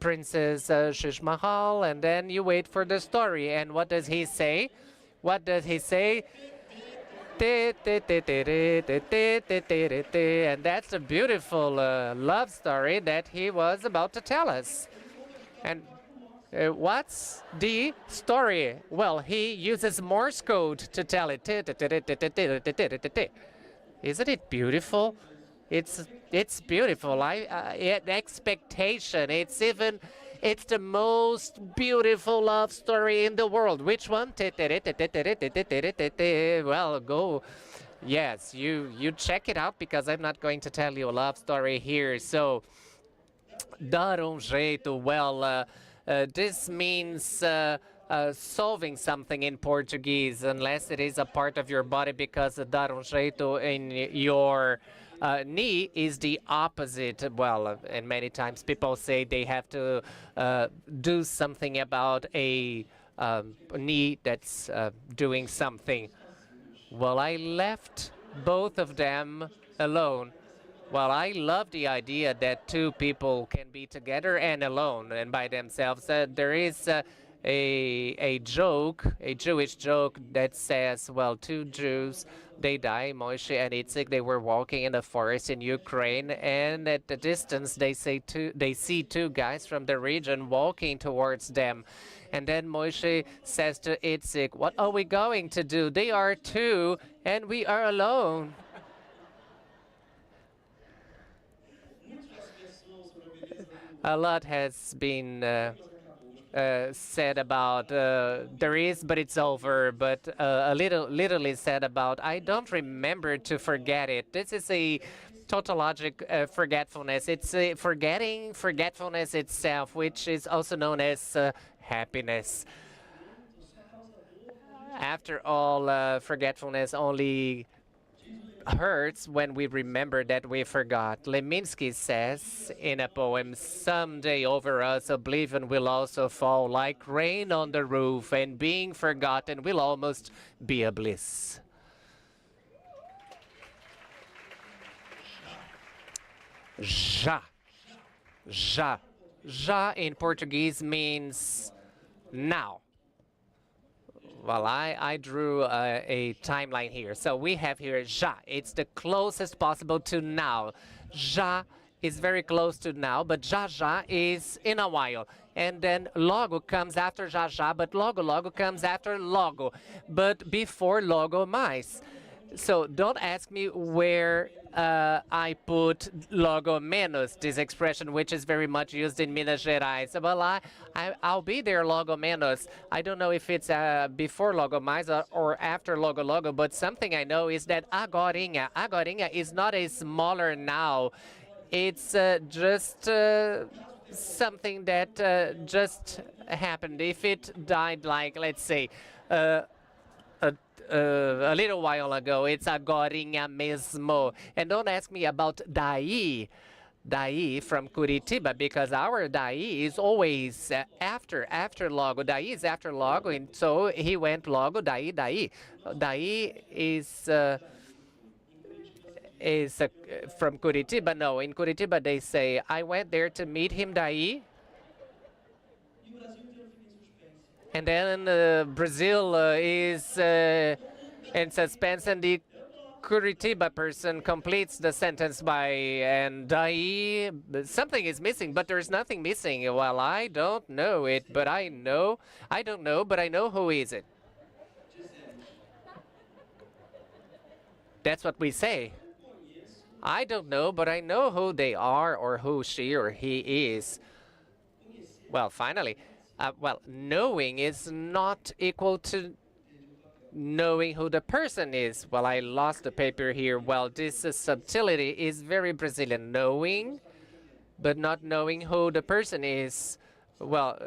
Princess Shish Mahal, and then you wait for the story. And what does he say? What does he say? And that's a beautiful love story that he was about to tell us. And what's the story? Well, he uses Morse code to tell it. Isn't it beautiful? It's beautiful. Expectation. It's the most beautiful love story in the world. Which one? Well, go. Yes, you check it out because I'm not going to tell you a love story here. So, dar jeito. Well, this means solving something in Portuguese, unless it is a part of your body, because dar jeito in your knee is the opposite. Well, and many times people say they have to do something about a knee that's doing something. Well, I left both of them alone. Well, I love the idea that two people can be together and alone and by themselves. There is a joke, a Jewish joke that says, well, two Jews, they die, Moshe and Itzik, they were walking in the forest in Ukraine, and at the distance they see two guys from the region walking towards them. And then Moshe says to Itzik, what are we going to do? They are two and we are alone. A lot has been said about there is, but it's over. But a little is said about I don't remember to forget it. This is a tautologic forgetfulness. It's forgetfulness itself, which is also known as happiness. After all, forgetfulness only hurts when we remember that we forgot. Leminski says in a poem, someday over us oblivion will also fall like rain on the roof, and being forgotten will almost be a bliss. Já. Já. Já in Portuguese means now. Well, I drew a timeline here. So we have here já. It's the closest possible to now. Já is very close to now, but já já is in a while. And then logo comes after já já, but logo comes after logo, but before logo mais. So don't ask me where I put logo menos, this expression, which is very much used in Minas Gerais. Well, I'll be there logo menos. I don't know if it's before logo mais or after logo, but something I know is that agorinha is not a smaller now. It's just something that just happened. If it died, like, let's say, a little while ago, it's agorinha mesmo. And don't ask me about daí from Curitiba, because our daí is always after logo. Daí is after logo, and so he went logo, daí. Daí is from Curitiba. No, in Curitiba they say, I went there to meet him, daí. And then Brazil is in suspense, and the Curitiba person completes the sentence by and daí something is missing, but there's nothing missing. Well, I don't know it, but I know. I don't know, but I know who is it. That's what we say. I don't know, but I know who they are or who she or he is. Well, finally, knowing is not equal to knowing who the person is. Well, I lost the paper here. Well, this subtlety is very Brazilian. Knowing, but not knowing who the person is. Well,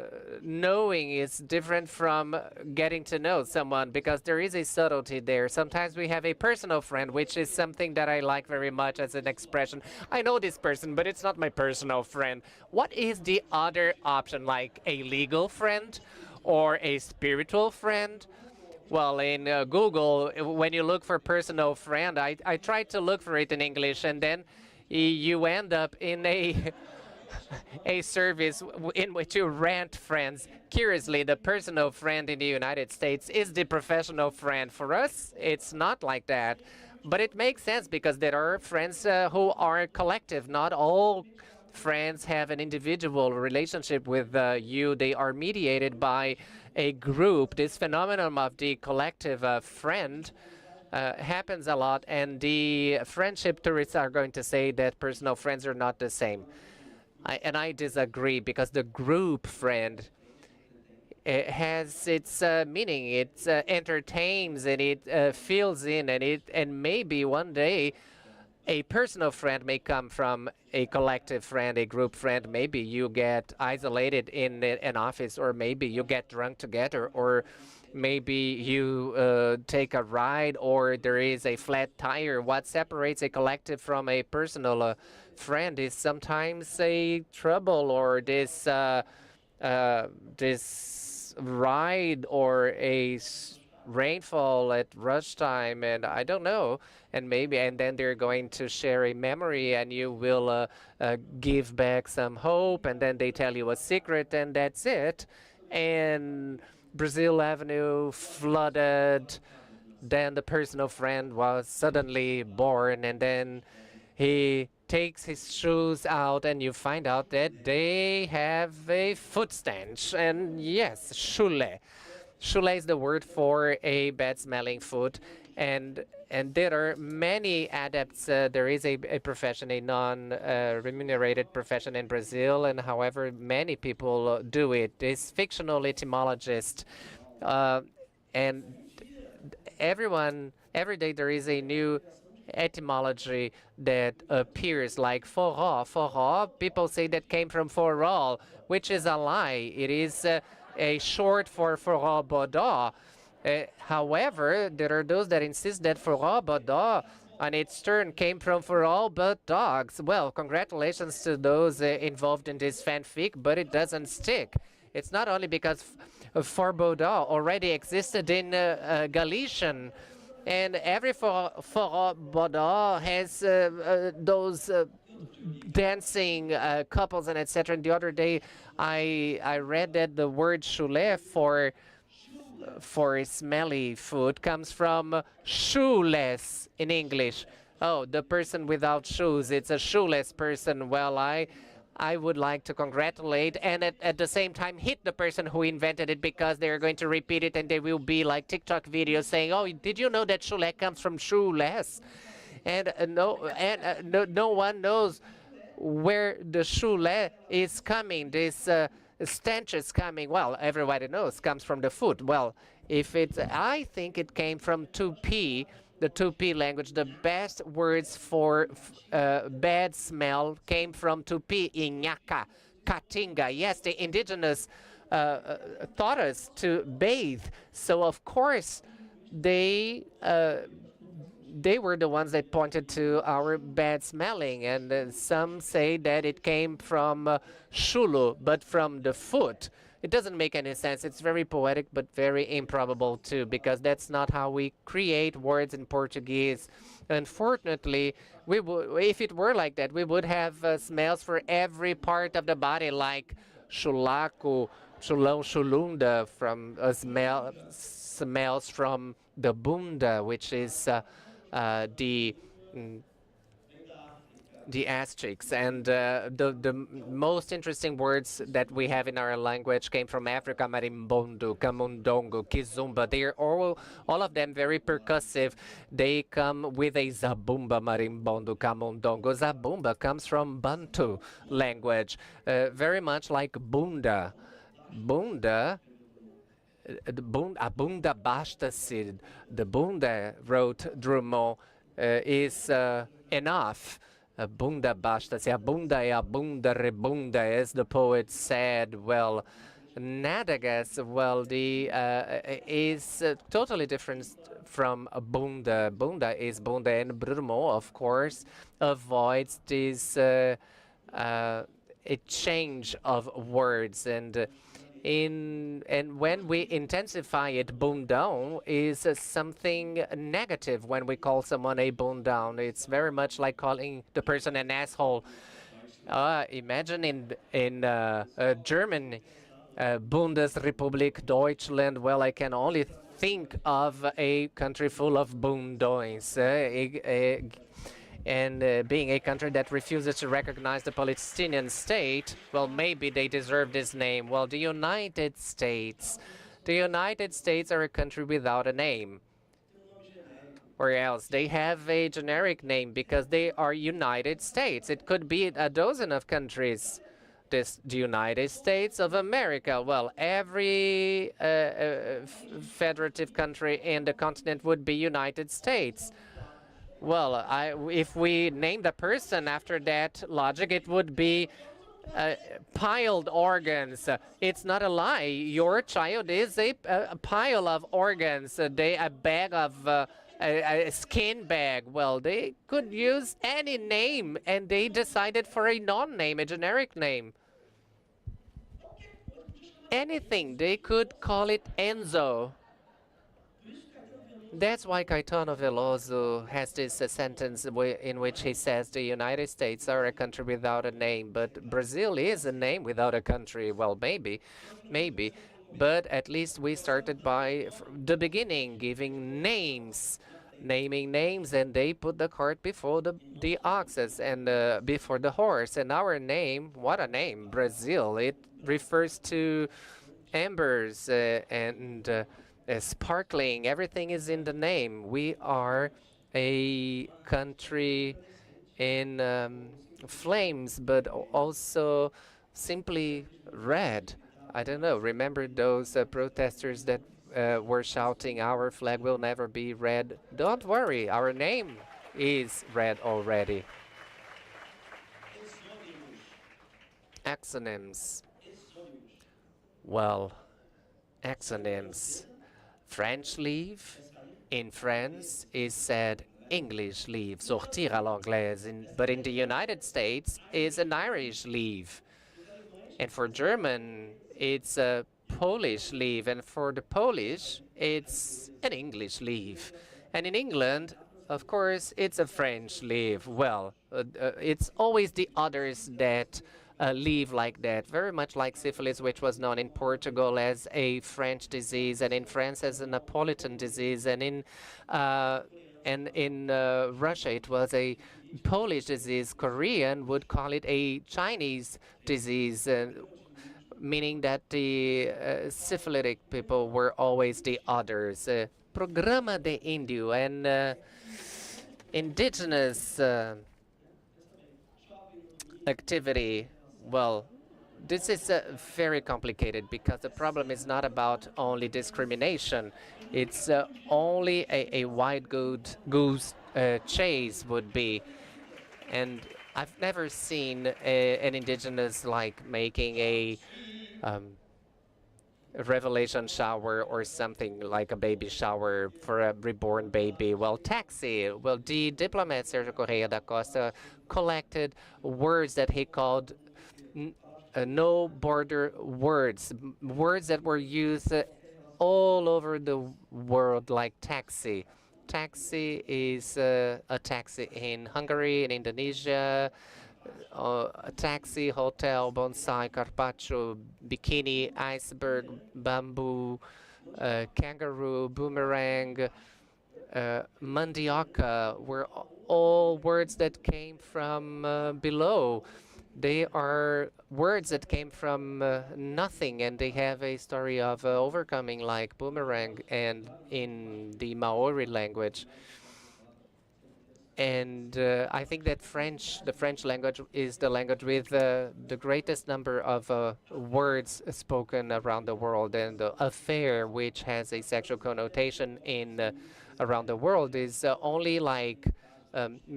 knowing is different from getting to know someone because there is a subtlety there. Sometimes we have a personal friend, which is something that I like very much as an expression. I know this person, but it's not my personal friend. What is the other option, like a legal friend or a spiritual friend? Well, in Google, when you look for personal friend, I tried to look for it in English, and then you end up in a a service in which you rent friends. Curiously, the personal friend in the United States is the professional friend. For us, it's not like that. But it makes sense because there are friends who are collective. Not all friends have an individual relationship with you. They are mediated by a group. This phenomenon of the collective friend happens a lot, and the friendship tourists are going to say that personal friends are not the same. I disagree because the group friend has its meaning. It entertains and it fills in, and maybe one day a personal friend may come from a collective friend, a group friend. Maybe you get isolated in an office, or maybe you get drunk together, or maybe you take a ride, or there is a flat tire. What separates a collective from a personal friend is sometimes a trouble, or this ride, or a rainfall at rush time, and I don't know, and then they're going to share a memory, and you will give back some hope, and then they tell you a secret, and that's it. And Brazil Avenue flooded. Then the personal friend was suddenly born, and then he takes his shoes out, and you find out that they have a foot stench. And yes, chulé. Chulé is the word for a bad-smelling foot, and there are many adepts. There is a profession, a non-remunerated profession in Brazil, and however many people do it. This fictional etymologist, and every day there is a new etymology that appears, like forró. Forró, people say that came from forró, which is a lie. It is a short for forró bodó. However, there are those that insist that forró bodó on its turn came from for all but dogs. Well, congratulations to those involved in this fanfic, but it doesn't stick. It's not only because forbodó already existed in Galician, and every forró has those dancing couples and etc. And the other day, I read that the word chulé for smelly food comes from shoeless in English. Oh, the person without shoes, it's a shoeless person. Well, I would like to congratulate and at the same time hit the person who invented it, because they're going to repeat it and they will be like TikTok videos saying, oh, did you know that chulé comes from shoeless? And no one knows where the chulé is coming. This stench is coming. Well, everybody knows comes from the food. Well, I think it came from Tupi, the Tupi language. The best words for bad smell came from Tupi, Inhaca, Caatinga. Yes, the indigenous taught us to bathe. So, of course, they were the ones that pointed to our bad smelling. And some say that it came from chulo, but from the foot. It doesn't make any sense. It's very poetic, but very improbable too, because that's not how we create words in Portuguese. Unfortunately, if it were like that, we would have smells for every part of the body, like chulaco, chulão, chulunda, from smells from the bunda, which is the asterisks. And the most interesting words that we have in our language came from Africa: marimbondo, camundongo, kizumba. They are all of them very percussive. They come with a zabumba, marimbondo, camundongo. Zabumba comes from Bantu language, very much like bunda. Bunda, a bunda basta-se. The bunda, wrote Drummond, is enough. A bunda basta-se. A bunda é a bunda rebunda, as the poet said. Well, Nadagas, well, the is totally different from a bunda. Bunda is bunda, and Drummond, of course, avoids this a change of words. And when we intensify it, bundão is something negative. When we call someone a bundão, it's very much like calling the person an asshole. Imagine in German, Bundesrepublik Deutschland. Well, I can only think of a country full of bundões. And being a country that refuses to recognize the Palestinian state, well, maybe they deserve this name. Well, the United States are a country without a name. Or else they have a generic name because they are United States. It could be a dozen of countries. The United States of America. Well, every federative country in the continent would be United States. Well, if we named a person after that logic, it would be piled organs. It's not a lie. Your child is a pile of organs. A bag of a skin bag. Well, they could use any name, and they decided for a non-name, a generic name. Anything. They could call it Enzo. That's why Caetano Veloso has this sentence in which he says the United States are a country without a name, but Brazil is a name without a country. Well, maybe. But at least we started by the beginning, giving names, naming names, and they put the cart before the oxes and before the horse. And our name, what a name, Brazil. It refers to embers and sparkling. Everything is in the name. We are a country in flames, but also simply red. I don't know. Remember those protesters that were shouting, "Our flag will never be red"? Don't worry, our name is red already. Axonyms. Well, axonyms. French leave in France is said English leave, sortir à l'anglaise, but in the United States is an Irish leave. And for German, it's a Polish leave, and for the Polish, it's an English leave. And in England, of course, it's a French leave. Well, it's always the others that leave like that, very much like syphilis, which was known in Portugal as a French disease, and in France as a Napolitan disease, and in Russia it was a Polish disease. Korean would call it a Chinese disease, meaning that the syphilitic people were always the others. Programa de Índio, and indigenous activity. Well, this is very complicated because the problem is not about only discrimination. It's only a white goose chase would be. And I've never seen an indigenous like making a revelation shower or something like a baby shower for a reborn baby. Well, taxi. Well, the diplomat Sergio Correia da Costa collected words that he called no border words, words that were used all over the world, like taxi. Taxi is a taxi in Hungary, in Indonesia, a taxi, hotel, bonsai, carpaccio, bikini, iceberg, bamboo, kangaroo, boomerang, mandioca were all words that came from below. They are words that came from nothing, and they have a story of overcoming, like boomerang, and in the Maori language. And I think that the French language is the language with the greatest number of words spoken around the world. And affair, which has a sexual connotation in around the world, is only like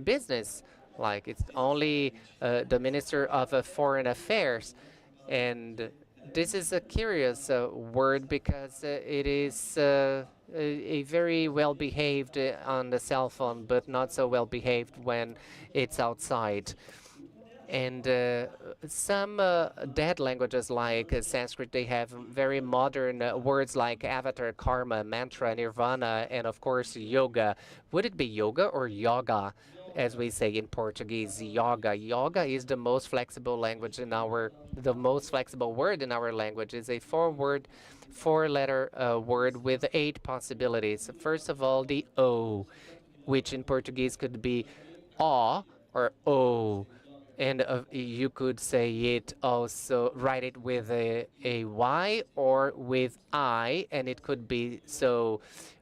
business. Like it's only the Minister of Foreign Affairs. And this is a curious word because it is a very well behaved on the cell phone, but not so well behaved when it's outside. And some dead languages like Sanskrit, they have very modern words like avatar, karma, mantra, nirvana, and of course yoga. Would it be yoga or yoga, as we say in Portuguese? Yoga. Yoga is the most flexible language in the most flexible word in our language. It's a four-letter word with 8 possibilities. First of all, the O, which in Portuguese could be O or O. And you could say it also, write it with a Y or with I, and it could be so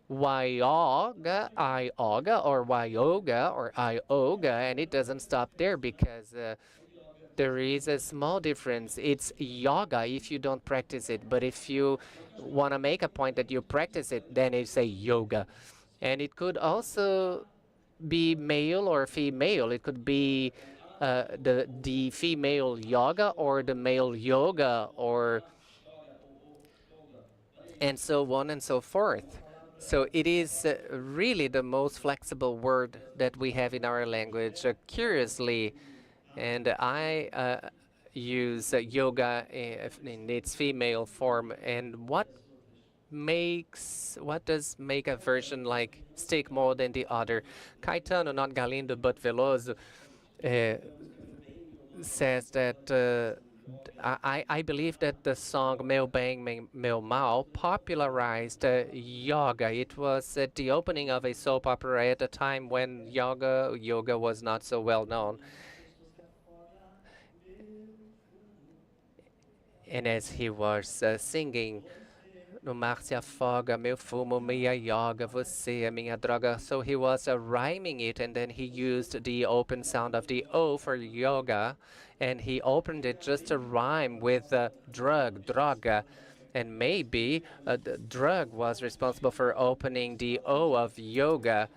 Wyoga, Ioga, or Wyoga, or Ioga, and it doesn't stop there because there is a small difference. It's yoga if you don't practice it, but if you want to make a point that you practice it, then you say yoga. And it could also be male or female. It could be the female yoga or the male yoga, or and so on and so forth. So it is really the most flexible word that we have in our language. Curiously, and I use yoga in its female form. And what does make a version like stick more than the other? Caetano, not Galindo but Veloso, says that I believe that the song Meu Bem, Meu Mal popularized yoga. It was at the opening of a soap opera at a time when yoga was not so well known. And as he was singing, no mar se afoga, meu fumo, minha yoga, você é minha droga. So he was rhyming it, and then he used the open sound of the O for yoga, and he opened it just to rhyme with drug, droga. And maybe the drug was responsible for opening the O of yoga.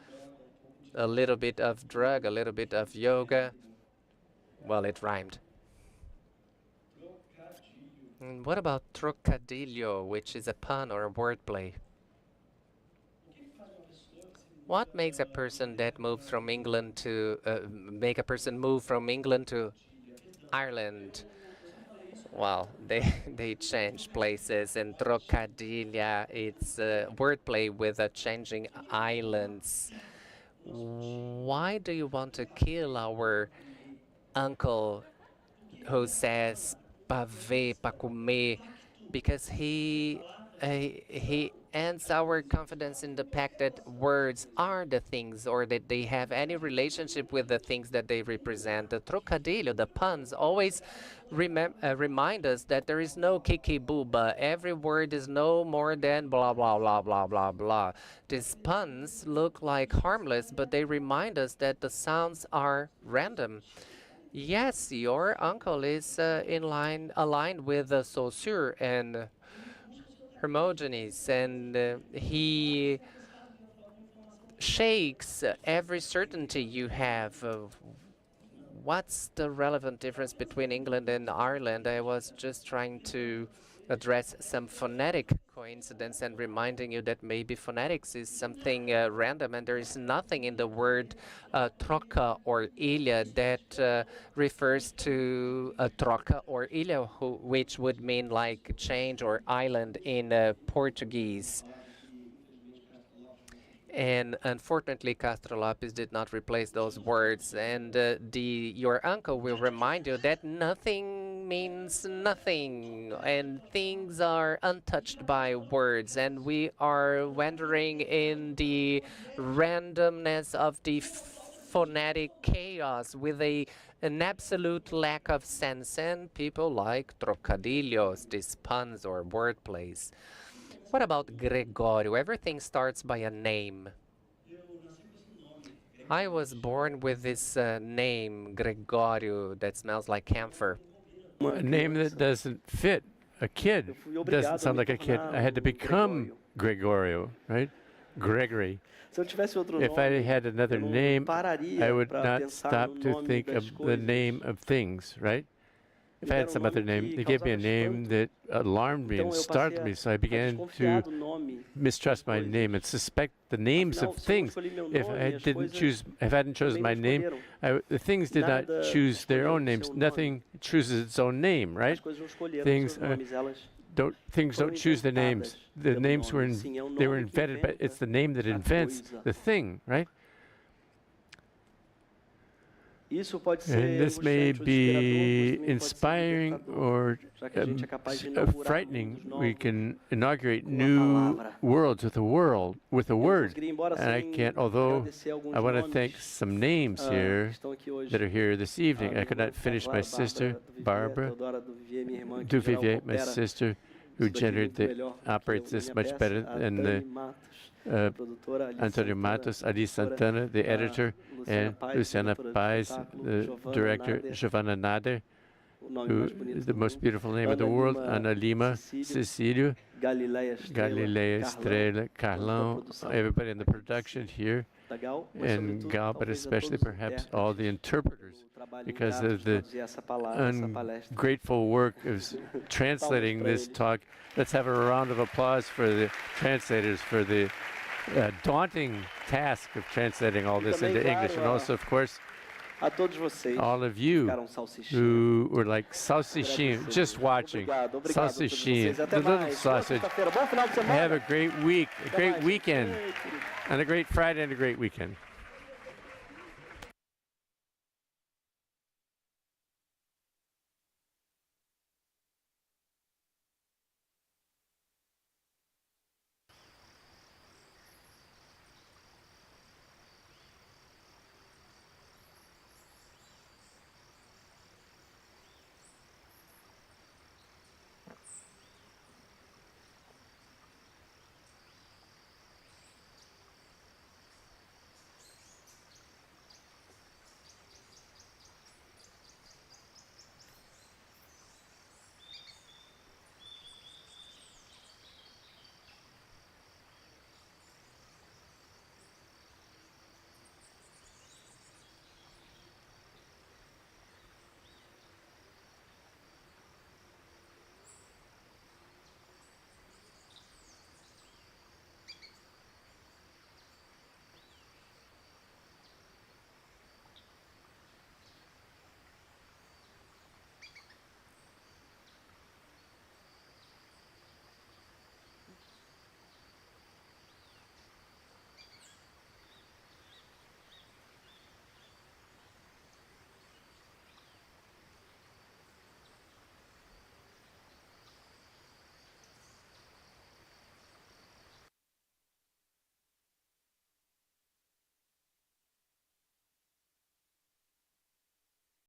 A little bit of drug, a little bit of yoga. Well, it rhymed. And what about trocadillo, which is a pun or a wordplay? What makes a person that moves from England to make a person move from England to Ireland? Well, they change places, and trocadillo, it's wordplay with changing islands. Why do you want to kill our uncle who says pa ver, pa comer? Because he ends our confidence in the fact that words are the things, or that they have any relationship with the things that they represent. The trocadillo, the puns, always remind us that there is no kiki booba. Every word is no more than blah, blah, blah, blah, blah, blah. These puns look like harmless, but they remind us that the sounds are random. Yes, your uncle is aligned with Saussure and Hermogenes, and he shakes every certainty you have. What's the relevant difference between England and Ireland? I was just trying to address some phonetic coincidence and reminding you that maybe phonetics is something random, and there is nothing in the word troca or ilha that refers to troca or ilha, which would mean like change or island in Portuguese. And unfortunately, Castro Lopez did not replace those words. And your uncle will remind you that nothing means nothing, and things are untouched by words, and we are wandering in the randomness of the phonetic chaos with an absolute lack of sense, and people like trocadillos, these puns or wordplays. What about Gregorio? Everything starts by a name. I was born with this name, Gregorio, that smells like camphor. A name that doesn't fit a kid. Doesn't sound like a kid. I had to become Gregorio, right? Gregory. If I had another name, I would not stop to think of the name of things, right? If I had some other name, they gave me a name that alarmed me and startled me, so I began to mistrust my name and suspect the names of things. If I hadn't chosen my name, the things did not choose their own names. Nothing chooses its own name, right? Things don't choose their names. The names were invented, but it's the name that invents the thing, right? And this may be inspiring or frightening. We can inaugurate new worlds with a word. And I can't, although I want to thank some names here that are here this evening. I could not finish my sister, Barbara Duvivier, my sister, who operates this much better than the Antonio Matos, Ali Santana, the editor, and Luciana Paz, the director, Giovanna Nader, who is the most beautiful name of the world, Ana Lima, Cecilio, Galilea Estrela, Carlão, everybody in the production here, and Gal, but especially perhaps all the interpreters, because of the ungrateful work of translating this talk. Let's have a round of applause for the translators for the daunting task of translating all this into English, and also, of course, all of you who were like salsichinha, just watching, salsichinha, the little sausage. Have a great week, a great weekend, and a great Friday and a great weekend.